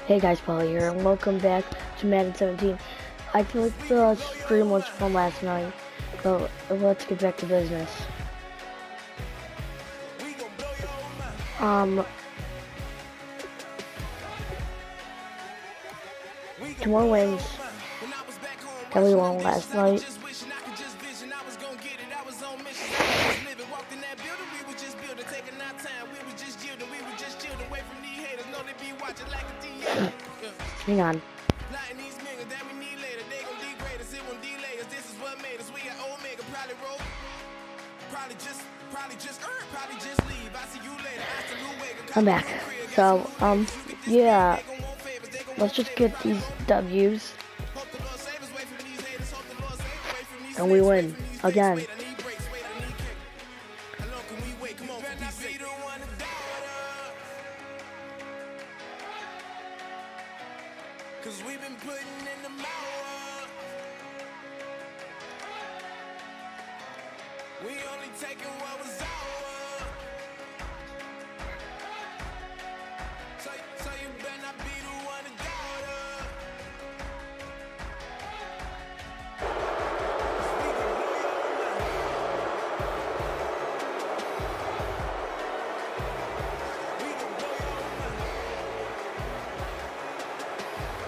Hey guys, Paul here, and welcome back to Madden 17. I feel like the stream was fun last night, but let's get back to business. Two more wins than we won last night. Hang on. I'm back. So, yeah. Let's just get these W's. And we win again. Cause we've been putting in the mouth. We only taking what was ours. So you better not be the one to doubt us.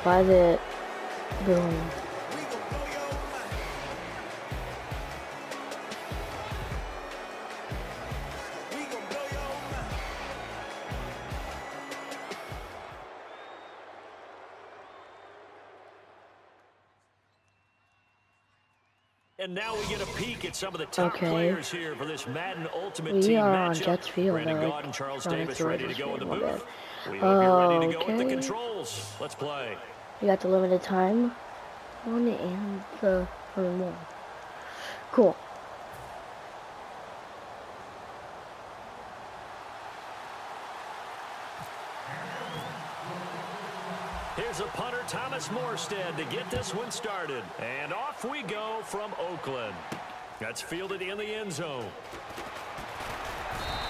Why is it boom? And now we get a peek at some of the top players here for this Madden Ultimate Team matchup. We are on matchup. Jets field. Brandon Gaudin, Charles Davis ready to go in the booth. We hope you're ready to go with the controls. Let's play. We got the limited time on it and the more. Cool. Here's a punter, Thomas Morstead, to get this one started. And off we go from Oakland. That's fielded in the end zone.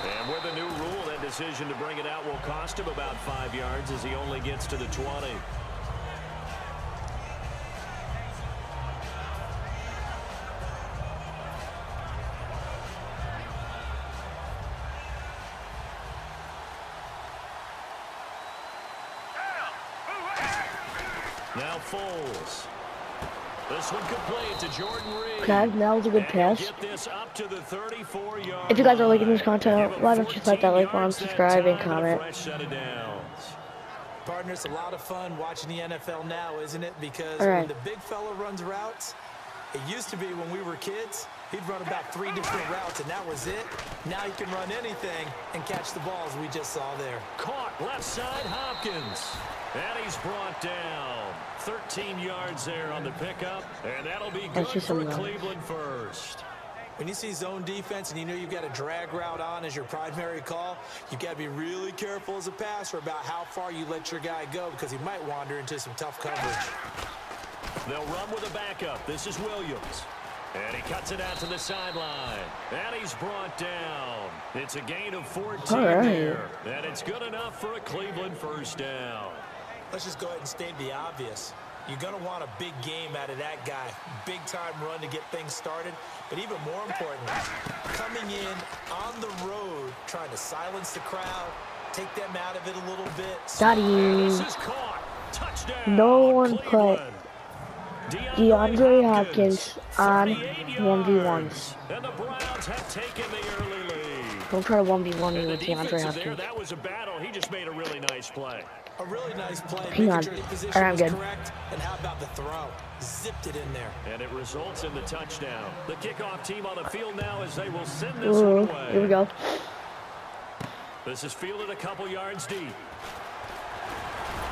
And with a new rule, that decision to bring it out will cost him about 5 yards as he only gets to the 20. Now Foles. This one could play it to Jordan Reed. Okay, that was a good pass. Get this up to the 34-yard if you guys are liking this content, why don't you click that like button, subscribe, and comment. Partner, it's a lot of fun watching the NFL now, isn't it? Because when the big fella runs routes, it used to be when we were kids, he'd run about 3 different routes, and that was it. Now he can run anything and catch the balls we just saw there. Caught left side, Hopkins. And he's brought down. 13 yards there on the pickup, and that'll be good for Cleveland first. When you see zone defense and you know you've got a drag route on as your primary call, you've got to be really careful as a passer about how far you let your guy go because he might wander into some tough coverage. They'll run with a backup. This is Williams. And he cuts it out to the sideline. And he's brought down. It's a gain of 14 there. And it's good enough for a Cleveland first down. Let's just go ahead and state the obvious. You're going to want a big game out of that guy. Big-time run to get things started. But even more importantly, coming in on the road, trying to silence the crowd, take them out of it a little bit. This is caught. Touchdown. No one put DeAndre Hopkins on 1v1s. And the Browns have taken the early lead. Don't try to 1v1 me with DeAndre Hopkins. That was a battle. He just made a really nice play. A really nice play. Hang on. Alright, I'm good. Correct. And how about the throw? Zipped it in there. And it results in the touchdown. The kickoff team on the field now as they will send this one away. Here we go. This is fielded a couple yards deep.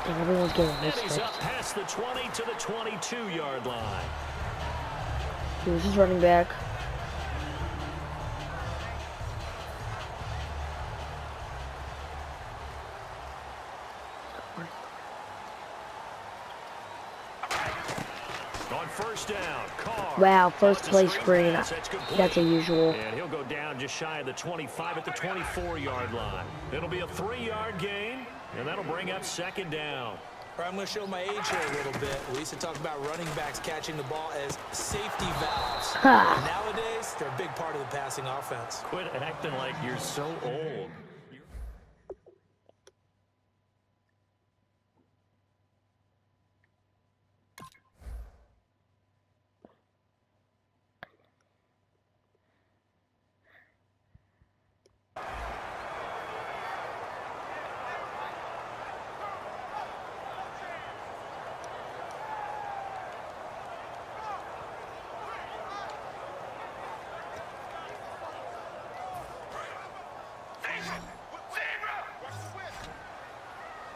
And everyone's getting this. And he's up past the 20 to the 22-yard line. This is running back. On first down, Carr. Wow, first play screen. That's a usual. And he'll go down just shy of the 25 at the 24-yard line. It'll be a 3-yard gain, and that'll bring up second down. Or I'm going to show my age here a little bit. We used to talk about running backs catching the ball as safety valves. Ha. Nowadays, they're a big part of the passing offense. Quit acting like you're so old.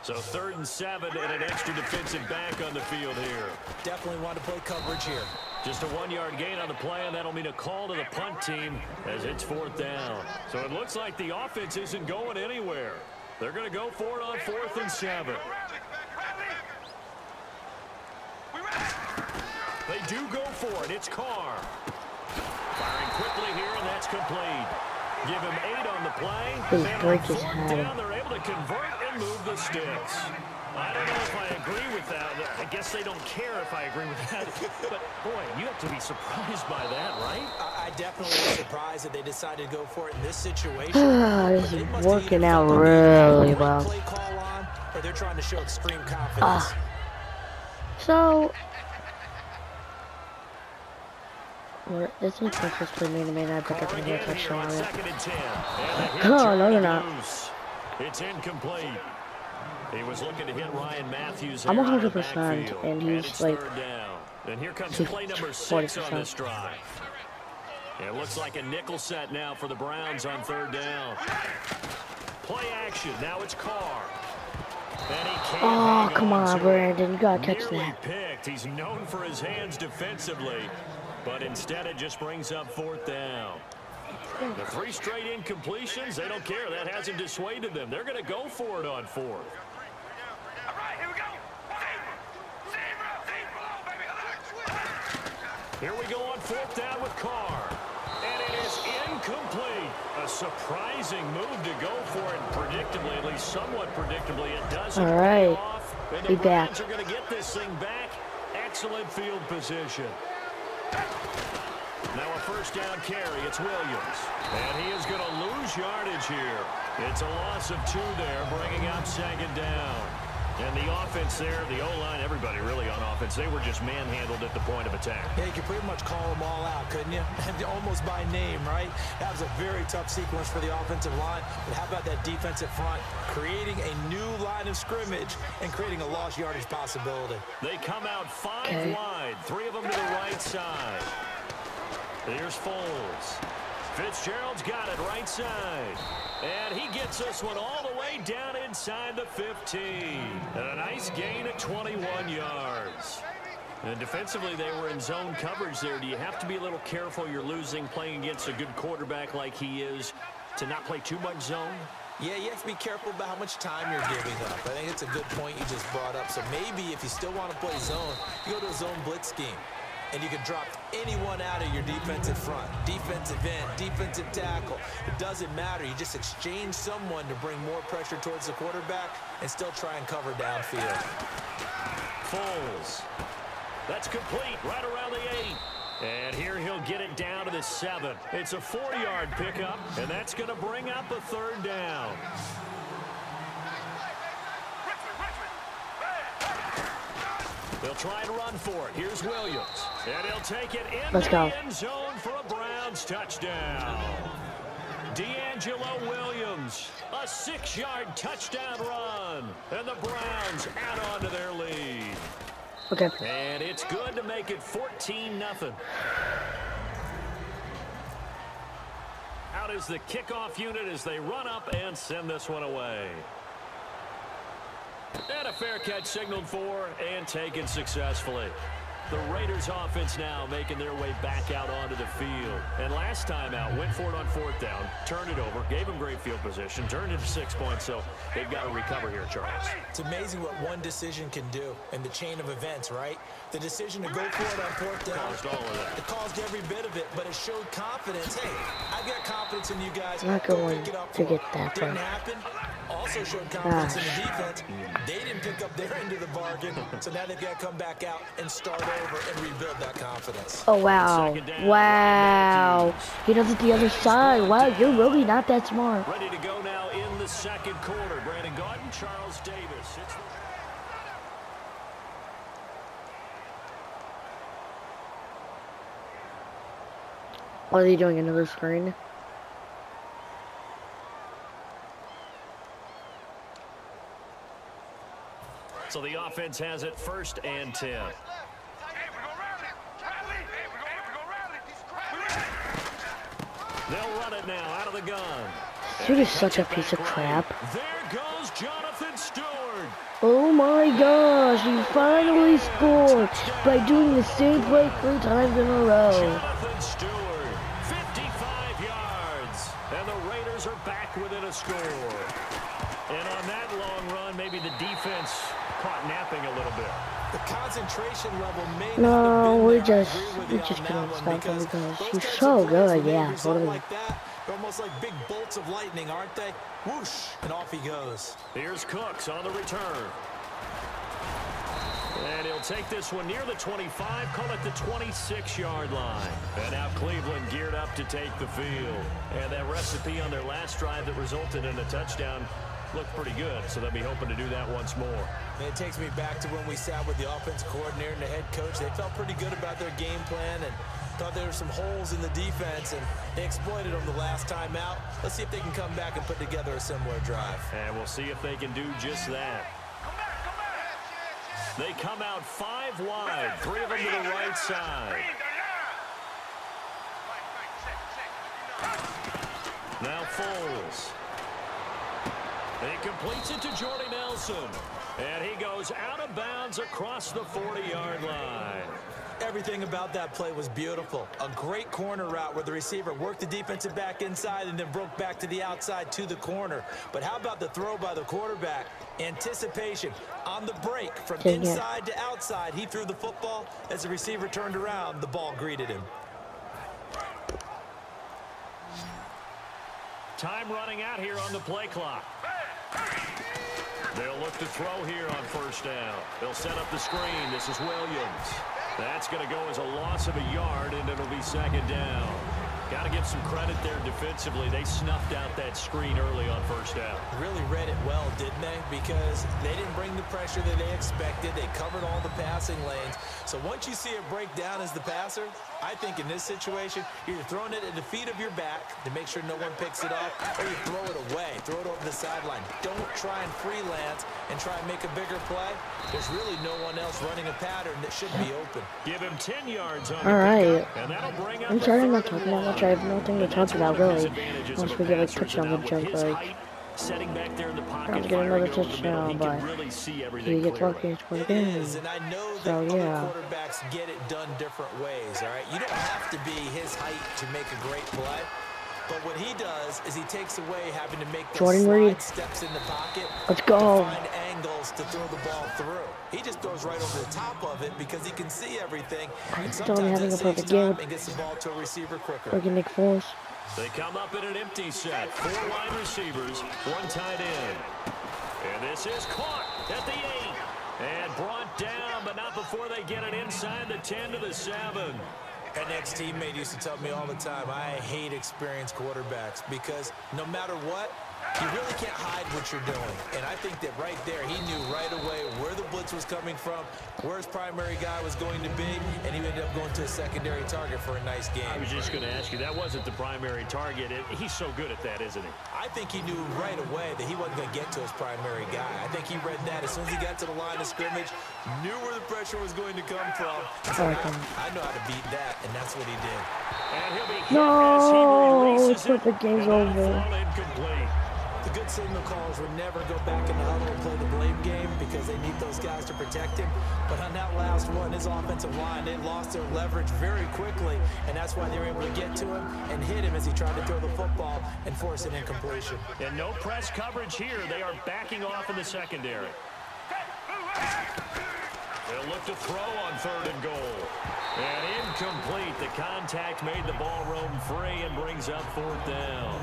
So 3rd and 7 and an extra defensive back on the field here. Definitely want to play coverage here. Just a 1-yard gain on the play, and that'll mean a call to the punt team as it's 4th down. So it looks like the offense isn't going anywhere. They're going to go for it on 4th and 7. They do go for it. It's Carr. Firing quickly here, and that's complete. Give him 8 on the play. Please break his Down, head. they're able to convert and move the sticks. I don't know if I agree with that. I guess they don't care if I agree with that. But, boy, you have to be surprised by that, right? I definitely was surprised that they decided to go for it in this situation. This is working out really well. Play call on, or they're trying to show extreme confidence. So, this looks like this play may not pick up a touchdown on it. Oh, no, they're not. It's incomplete. He was looking to hit Ryan Matthews. I'm 100%, and he's like, and here comes play number 6 on this drive. It looks like a nickel set now for the Browns on 3rd down. Play action. Now it's Carr. Oh, come on, Brandon. You gotta catch that. Picked. He's known for his hands defensively, but instead it just brings up 4th down. The 3 straight incompletions, they don't care. That hasn't dissuaded them. They're going to go for it on 4th. Here we go on 4th down with Carr. And it is incomplete. A surprising move to go for it. Predictably, at least somewhat predictably, it doesn't pay off. And the Browns are going to get this thing back. Excellent field position. Now a 1st down carry. It's Williams. And he is going to lose yardage here. It's a loss of 2 there, bringing up 2nd down. And the offense there, the O-line, everybody really on offense, they were just manhandled at the point of attack. Yeah, you could pretty much call them all out, couldn't you? Almost by name, right? That was a very tough sequence for the offensive line. But how about that defensive front? Creating a new line of scrimmage and creating a lost yardage possibility. They come out 5 wide, 3 of them to the right side. Here's Foles. Fitzgerald's got it right side. And he gets this one all the way down inside the 15. And a nice gain of 21 yards. And defensively, they were in zone coverage there. Do you have to be a little careful you're losing playing against a good quarterback like he is to not play too much zone? Yeah, you have to be careful about how much time you're giving up. I think it's a good point you just brought up. So maybe if you still want to play zone, you go to a zone blitz scheme. And you can drop anyone out of your defensive front. Defensive end, defensive tackle. It doesn't matter. You just exchange someone to bring more pressure towards the quarterback and still try and cover downfield. Foles. That's complete right around the 8. And here he'll get it down to the 7. It's a 40-yard pickup, and that's going to bring up a 3rd down. They'll try and run for it. Here's Williams. And he'll take it into the end zone for a Browns touchdown. D'Angelo Williams, a 6-yard touchdown run. And the Browns add on to their lead. Okay. And it's good to make it 14-0. Out is the kickoff unit as they run up and send this one away. And a fair catch signaled for and taken successfully. The Raiders offense now making their way back out onto the field. And last time out, went for it on 4th down, turned it over, gave them great field position, turned it to 6 points, so they've got to recover here, Charles. It's amazing what one decision can do in the chain of events, right? The decision to go for it on 4th down. Caused all of that. It caused every bit of it, but it showed confidence. Hey, I've got confidence in you guys. I'm not going to get that Didn't far. happen. Also showed confidence in the defense. They didn't pick up their end of the bargain, so now they've got to come back out and start over and rebuild that confidence. Oh, wow. Wow. He does it the other side. Wow, you're really not that smart. Ready to go now in the second quarter. Brandon Gaudin, Charles Davis. Are they doing another screen? So the offense has it 1st and 10. They'll run it now out of the gun. Dude is such a piece of crap. There goes Jonathan Stewart. Oh my gosh, he finally scored by doing the same play 3 times in a row. Jonathan Stewart, 55 yards. And the Raiders are back within a score. And on that long run, maybe the defense caught napping a little bit. The concentration level may No, not we're have been there. just I agree with we you just on couldn't that one stop him because those he's types so of plays, good. when they Yeah, result totally. like that, they're almost like big bolts of lightning, aren't they? Whoosh, and off he goes. Here's Cooks on the return. And he'll take this one near the 25, call it the 26-yard line. And now Cleveland geared up to take the field. And that recipe on their last drive that resulted in a touchdown looked pretty good, so they'll be hoping to do that once more. And it takes me back to when we sat with the offense coordinator and the head coach. They felt pretty good about their game plan and thought there were some holes in the defense, and they exploited them the last time out. Let's see if they can come back and put together a similar drive. And we'll see if they can do just that. They come out 5 wide, 3 of them to the right side. Now Foles. He completes it to Jordy Nelson. And he goes out of bounds across the 40-yard line. Everything about that play was beautiful. A great corner route where the receiver worked the defensive back inside and then broke back to the outside to the corner. But how about the throw by the quarterback? Anticipation on the break from inside to outside. He threw the football. As the receiver turned around, the ball greeted him. Time running out here on the play clock. They'll look to throw here on 1st down. They'll set up the screen. This is Williams. That's going to go as a loss of a yard, and it'll be 2nd down. Got to give some credit there defensively. They snuffed out that screen early on 1st down. Really read it well, didn't they? Because they didn't bring the pressure that they expected. They covered all the passing lanes. So once you see it break down as the passer, I think in this situation, you're throwing it at the feet of your back to make sure no one picks it up, or you throw it away, throw it over the sideline. Don't try and freelance and try and make a bigger play. There's really no one else running a pattern that should be open. Give him 10 yards on Alright. and that'll bring up I'm sorry I'm not talking that much. I have nothing to talk about, really. Once we get like touchdown with jump, like, setting back there in the pocket, I'll get another firing over the middle, touchdown, he but can really see he everything gets clearly. lucky for the It game. is, and I know that So, yeah. other quarterbacks get it done different ways, all right? You don't have to be his height to make a great play. But what he does is he takes away having to make those Jordan slide Reed. steps in the pocket. Let's go. To find angles to throw the ball through. He just throws right over the top of it because he can see everything. And still sometimes having that a saves perfect time game. and gets the ball to a receiver quicker. Freaking Nick Foles. They come up in an empty set. 4 wide receivers, 1 tight end. And this is caught at the 8. And brought down, but not before they get it inside the 10 to the 7. An ex-teammate used to tell me all the time, I hate experienced quarterbacks because no matter what, you really can't hide what you're doing. And I think that right there, he knew right away where the blitz was coming from, where his primary guy was going to be, and he ended up going to a secondary target for a nice game. I was just going to ask you, that wasn't the primary target. He's so good at that, isn't he? I think he knew right away that he wasn't going to get to his primary guy. I think he read that as soon as he got to the line of scrimmage, knew where the pressure was going to come from. So I know how to beat that, and that's what he did. And he'll be hit No, as he releases it's like the game's and over. that'll fall incomplete. The good signal callers would never go back in the huddle and play the blame game because they need those guys to protect him. But on that last one, his offensive line, they lost their leverage very quickly, and that's why they were able to get to him and hit him as he tried to throw the football and force an incompletion. And no press coverage here. They are backing off in the secondary. They'll look to throw on 3rd and goal. And incomplete. The contact made the ball roam free and brings up 4th down.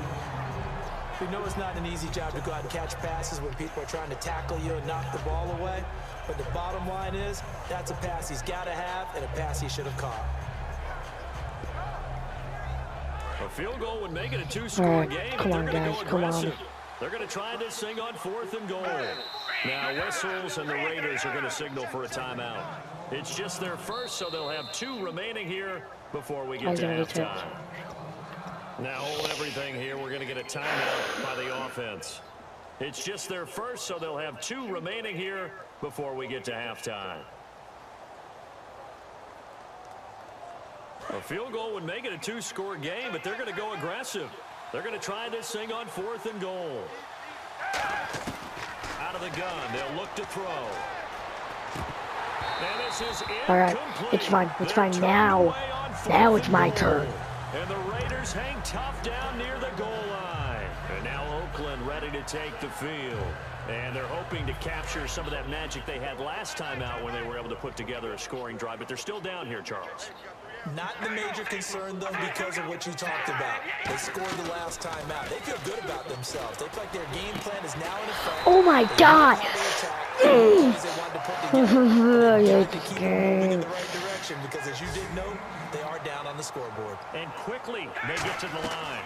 We know it's not an easy job to go out and catch passes when people are trying to tackle you and knock the ball away. But the bottom line is, that's a pass he's got to have and a pass he should have caught. A field goal would make it a two-score game, but they're going to go come aggressive. on. They're going to try this thing on 4th and goal. Now whistles and the Raiders are going to signal for a timeout. It's just their first, so they'll have 2 remaining here before we get to halftime. Now hold everything here. We're going to get a timeout by the offense. It's just their first, so they'll have 2 remaining here before we get to halftime. A field goal would make it a 2-score game, but they're going to go aggressive. They're going to try this thing on 4th and goal. Out of the gun, they'll look to throw. And this is incomplete. All right, it's fine. It's fine now. Now it's my turn. And the Raiders hang tough down near the goal line. And now Oakland ready to take the field. And they're hoping to capture some of that magic they had last time out when they were able to put together a scoring drive. But they're still down here, Charles. Not the major concern, though, because of what you talked about. They scored the last time out. They feel good about themselves. They feel like their game plan is now in effect. Oh, my God. Because as you did note, they are down on the scoreboard. And quickly, they get to the line.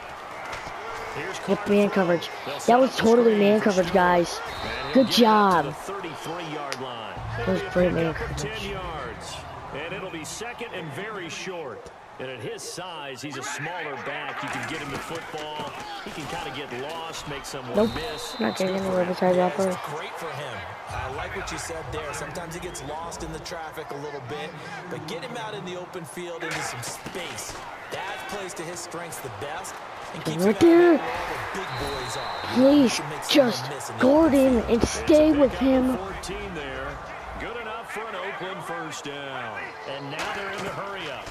With man coverage. That was totally man coverage, guys. Good job. 33-yard line. That was great man coverage. 10 yards. And it'll be second and very short. And at his size, he's a smaller back. You can get him the football. He can kind of get lost, make someone miss. Not getting anywhere besides that first. Great for him. I like what you said there. Sometimes he gets lost in the traffic a little bit, but get him out in the open field into some space. That plays to his strengths the best. Right there. Please just guard him and stay with him. 14 there. Good enough for an Oakland first down. And now they're in to hurry up.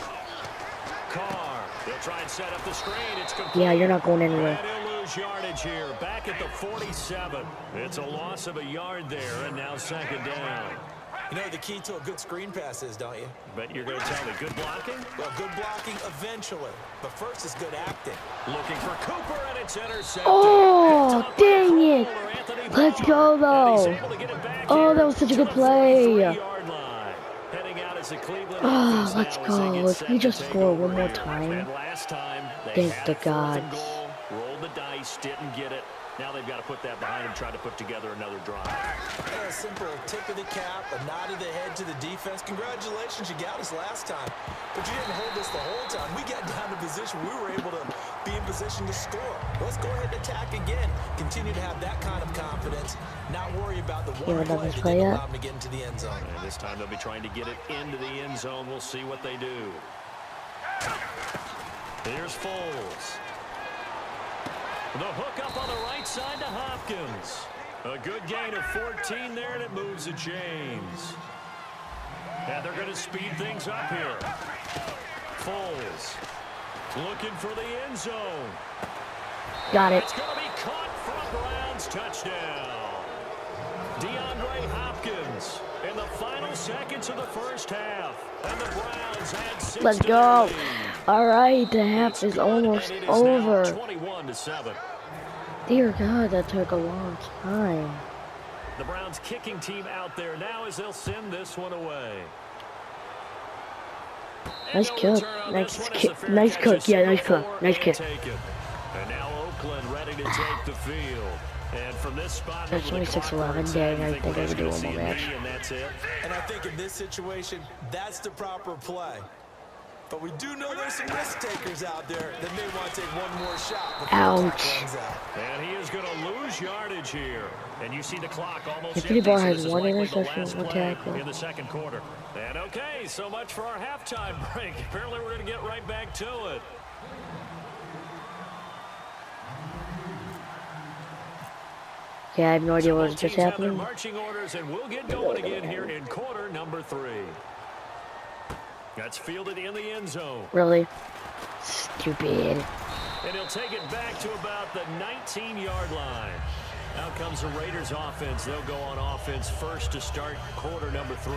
Carr, they'll try and set up the screen. It's complete. Yeah, you're not going anywhere. And he'll lose yardage here. Back at the 47. It's a loss of a yard there, and now second down. You know the key to a good screen pass is, don't you? But you're going to tell me good blocking? Well, good blocking eventually. But first is good acting. Looking for Cooper, and it's intercepted. Oh, dang it. Let's go, though. Oh, that was such a good play. Oh, let's go. If we just score one more time. Thank the gods. Rolled the dice, didn't get it. Now they've got to put that behind them, try to put together another drive. A simple tip of the cap, a nod of the head to the defense. Congratulations, you got us last time. But you didn't hold us the whole time. We got down to position. We were able to be in position to score. Let's go ahead and attack again. Continue to have that kind of confidence. Not worry about the one play that didn't allow them to get into the end zone. And this time they'll be trying to get it into the end zone. We'll see what they do. Here's Foles. The hook up on the right side to Hopkins. A good gain of 14 there, and it moves the chains. And they're going to speed things up here. Foles looking for the end zone. Got it. It's going to be caught from Browns. Touchdown. DeAndre Hopkins in the final seconds of the first half. And the Browns had 6. Let's go. All right, the half is almost over. 21-7. Dear God, that took a long time. The Browns kicking team out there now as they'll send this one away. Nice kick. Nice kick. Nice cook. Yeah, nice cook. Nice kick. And now Oakland ready to take the field. And from this spot, that's 26-11. Dang, I think I could do one more match. And that's it. And I think in this situation, that's the proper play. But we do know there's some risk takers out there that may want to take one more shot. Ouch. And he is going to lose yardage here. And you see the clock almost. The Kitty Bar has one interception, one tackle. In the second quarter. And okay, so much for our halftime break. Apparently we're going to get right back to it. Yeah, I have no idea what was just happening. Marching orders, and we'll get going again here in quarter number 3. That's fielded in the end zone. Really? Stupid. And he'll take it back to about the 19-yard line. Out comes the Raiders offense. They'll go on offense first to start quarter number 3.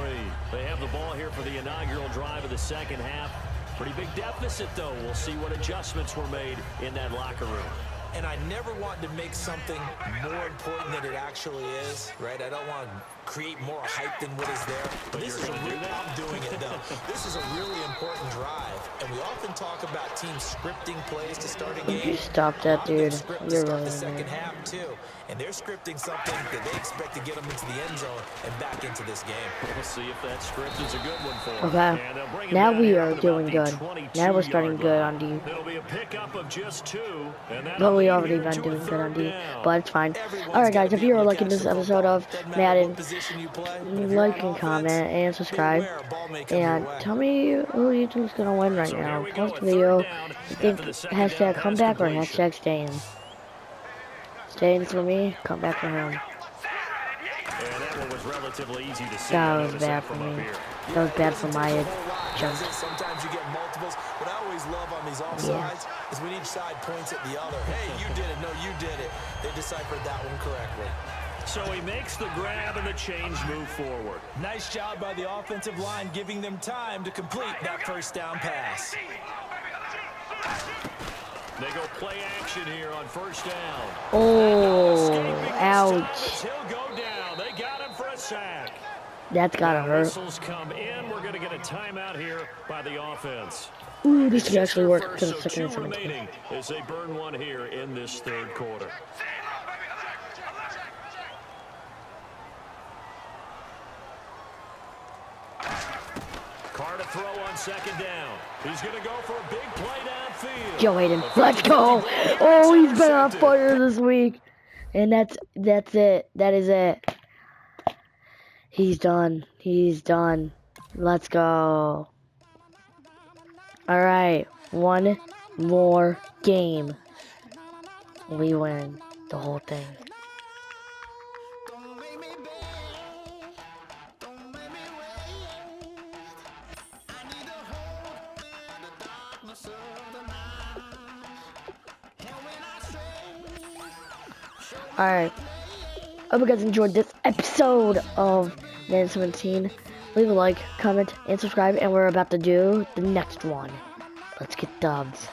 They have the ball here for the inaugural drive of the second half. Pretty big deficit, though. We'll see what adjustments were made in that locker room. And I never want to make something more important than it actually is, right? I don't want to create more hype than what is there. But this is I'm doing it, though. This is a really important drive. And we often talk about teams scripting plays to start a game. You stop that, dude. You're Start really the second half, too. And they're scripting something that they expect to get them into the end zone and back into this game. We'll see if that script is a good one for them. Okay. Now we are doing good. Now we're starting good on D. It'll be a pickup of just 2, and But we already been doing good on D. But it's fine. Alright guys, if you are liking this episode of Madden, like and comment and subscribe. And tell me who you think is gonna win right now. Post the video. I think hashtag comeback or hashtag staying. Staying for me, come back for him. That one was relatively easy to see. That was bad for me. That was bad for my jump. Sometimes you get multiples. What I always love on these offsides is when each side points at the other. Hey, you did it. No, you did it. They deciphered that one correctly. So he makes the grab and the change move forward. Nice job by the offensive line, giving them time to complete that first down pass. They go play action here on first down. Oh, ouch. He'll go down. They got him for a sack. That's gotta hurt. Whistles come in. We're going to get a timeout here by the offense. Ooh, this could actually work to the second and 17. Remaining as they burn one here in this third quarter. Carr to throw on second down. He's going to go for a big play downfield. Joe Hayden, let's go. Oh, he's been on fire this week. And that's it. That is it. He's done. He's done. Let's go. Alright. One more game. We win the whole thing. Alright. Hope you guys enjoyed this episode of Madden 17. Leave a like, comment, and subscribe, and we're about to do the next one. Let's get dubs.